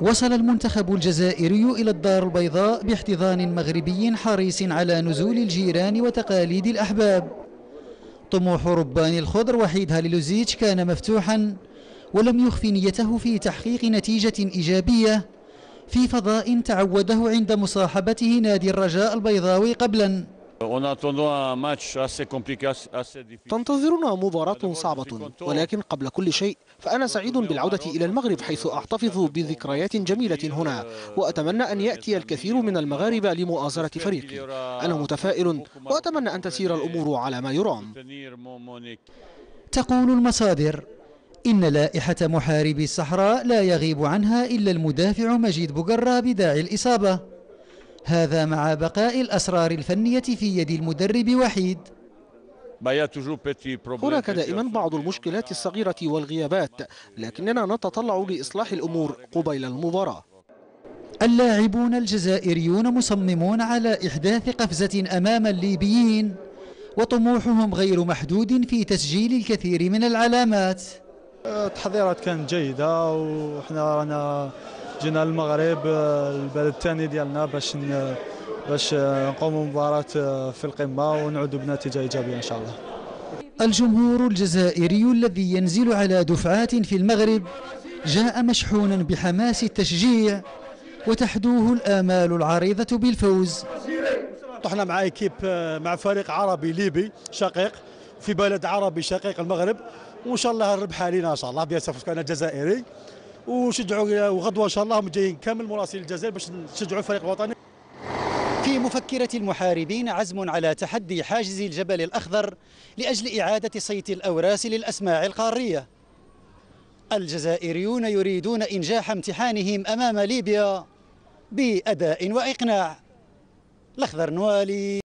وصل المنتخب الجزائري إلى الدار البيضاء باحتضان مغربي حريص على نزول الجيران وتقاليد الأحباب. طموح ربان الخضر وحيد هاليلوزيتش كان مفتوحا، ولم يخف نيته في تحقيق نتيجة إيجابية في فضاء تعوده عند مصاحبته نادي الرجاء البيضاوي قبلا. تنتظرنا مباراة صعبة، ولكن قبل كل شيء فأنا سعيد بالعودة إلى المغرب، حيث أحتفظ بذكريات جميلة هنا، وأتمنى أن يأتي الكثير من المغاربة لمؤازرة فريقي. أنا متفائل وأتمنى أن تسير الأمور على ما يرام. تقول المصادر إن لائحة محاربي الصحراء لا يغيب عنها إلا المدافع مجيد بوقرة بداعي الإصابة، هذا مع بقاء الأسرار الفنية في يد المدرب وحيد. هناك دائما بعض المشكلات الصغيرة والغيابات، لكننا نتطلع لإصلاح الأمور قبيل المباراة. اللاعبون الجزائريون مصممون على إحداث قفزة أمام الليبيين، وطموحهم غير محدود في تسجيل الكثير من العلامات. التحضيرات كانت جيدة، وحنا رانا جينا المغرب البلد الثاني ديالنا باش نقوموا مباراة في القمة ونعودوا بنتيجة إيجابية إن شاء الله. الجمهور الجزائري الذي ينزل على دفعات في المغرب جاء مشحونا بحماس التشجيع، وتحدوه الآمال العريضة بالفوز. احنا مع فريق عربي ليبي شقيق في بلد عربي شقيق المغرب، وان شاء الله الربح علينا ان شاء الله بيصفر كان جزائري، وشجعوا وغدوه ان شاء الله جايين كامل مراسلين الجزائر باش نشجعوا الفريق الوطني. في مفكرة المحاربين عزم على تحدي حاجز الجبل الأخضر لأجل إعادة صيت الأوراس للأسماع القارية. الجزائريون يريدون إنجاح امتحانهم أمام ليبيا بأداء وإقناع. الأخضر نوالي.